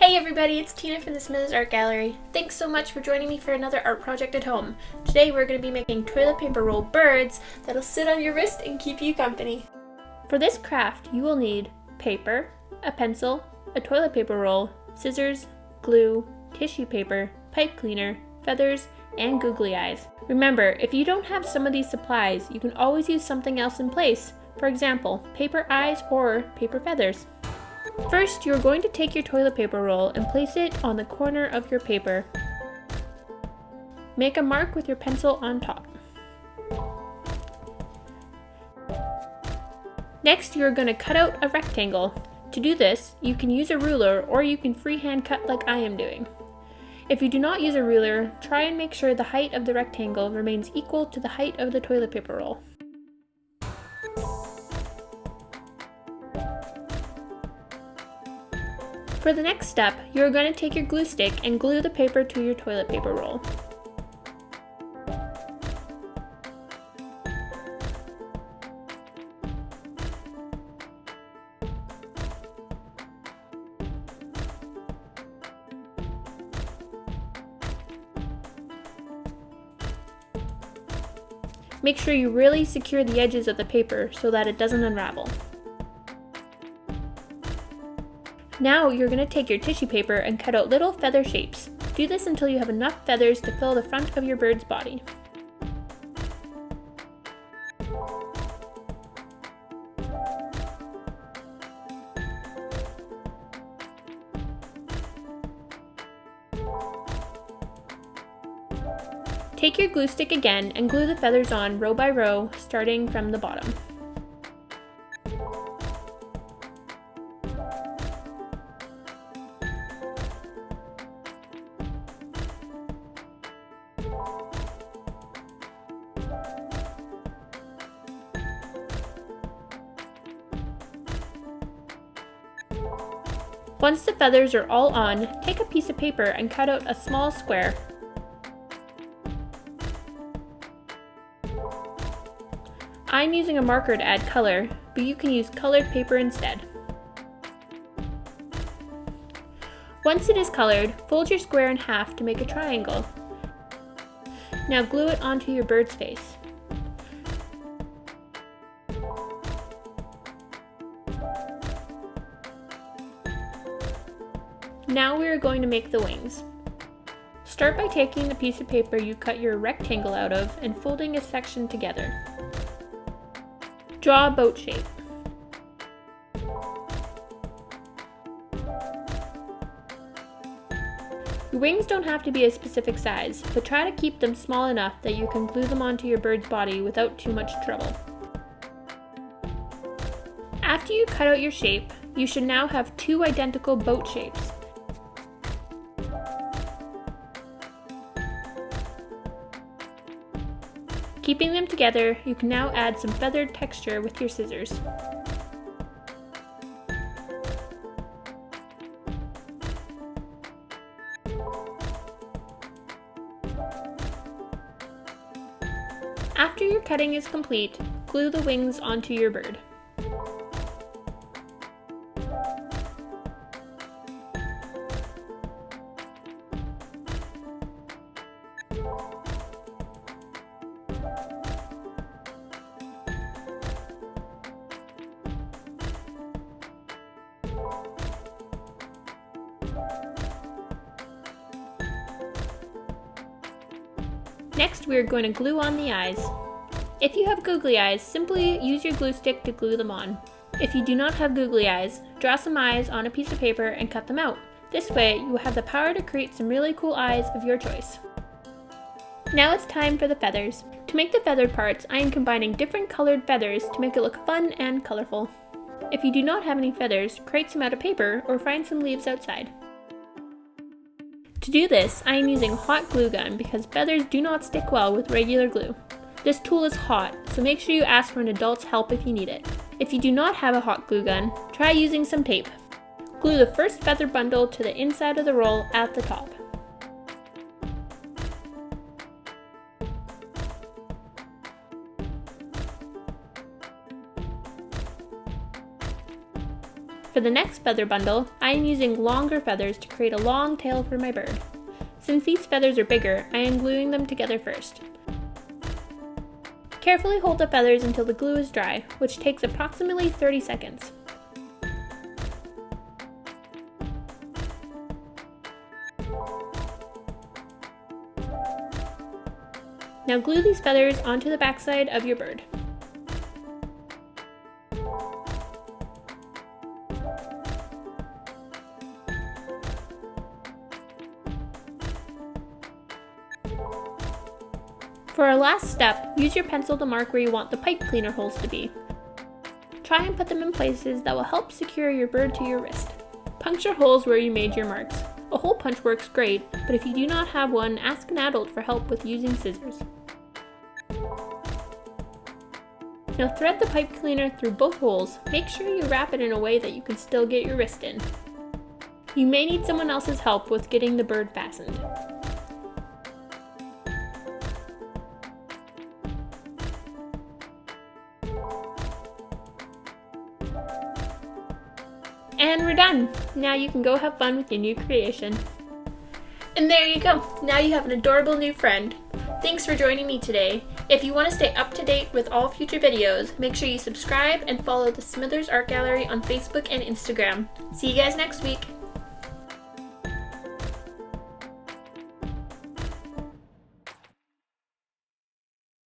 Hey everybody, it's Tina from the Smithers Art Gallery. Thanks so much for joining me for another art project at home. Today we're going to be making toilet paper roll birds that'll sit on your wrist and keep you company. For this craft, you will need paper, a pencil, a toilet paper roll, scissors, glue, tissue paper, pipe cleaner, feathers, and googly eyes. Remember, if you don't have some of these supplies, you can always use something else in place. For example, paper eyes or paper feathers. First, you're going to take your toilet paper roll and place it on the corner of your paper. Make a mark with your pencil on top. Next, you're going to cut out a rectangle. To do this, you can use a ruler or you can freehand cut like I am doing. If you do not use a ruler, try and make sure the height of the rectangle remains equal to the height of the toilet paper roll. For the next step, you are going to take your glue stick and glue the paper to your toilet paper roll. Make sure you really secure the edges of the paper so that it doesn't unravel. Now you're going to take your tissue paper and cut out little feather shapes. Do this until you have enough feathers to fill the front of your bird's body. Take your glue stick again and glue the feathers on row by row, starting from the bottom. Once the feathers are all on, take a piece of paper and cut out a small square. I'm using a marker to add color, but you can use colored paper instead. Once it is colored, fold your square in half to make a triangle. Now glue it onto your bird's face. Now we are going to make the wings. Start by taking the piece of paper you cut your rectangle out of and folding a section together. Draw a boat shape. Your wings don't have to be a specific size, but try to keep them small enough that you can glue them onto your bird's body without too much trouble. After you cut out your shape, you should now have two identical boat shapes. Keeping them together, you can now add some feathered texture with your scissors. After your cutting is complete, glue the wings onto your bird. Next, we are going to glue on the eyes. If you have googly eyes, simply use your glue stick to glue them on. If you do not have googly eyes, draw some eyes on a piece of paper and cut them out. This way, you will have the power to create some really cool eyes of your choice. Now it's time for the feathers. To make the feathered parts, I am combining different colored feathers to make it look fun and colorful. If you do not have any feathers, create some out of paper or find some leaves outside. To do this, I am using a hot glue gun because feathers do not stick well with regular glue. This tool is hot, so make sure you ask for an adult's help if you need it. If you do not have a hot glue gun, try using some tape. Glue the first feather bundle to the inside of the roll at the top. For the next feather bundle, I am using longer feathers to create a long tail for my bird. Since these feathers are bigger, I am gluing them together first. Carefully hold the feathers until the glue is dry, which takes approximately 30 seconds. Now glue these feathers onto the backside of your bird. For our last step, use your pencil to mark where you want the pipe cleaner holes to be. Try and put them in places that will help secure your bird to your wrist. Puncture holes where you made your marks. A hole punch works great, but if you do not have one, ask an adult for help with using scissors. Now thread the pipe cleaner through both holes. Make sure you wrap it in a way that you can still get your wrist in. You may need someone else's help with getting the bird fastened. And we're done! Now you can go have fun with your new creation. And there you go! Now you have an adorable new friend. Thanks for joining me today. If you want to stay up to date with all future videos, make sure you subscribe and follow the Smithers Art Gallery on Facebook and Instagram. See you guys next week!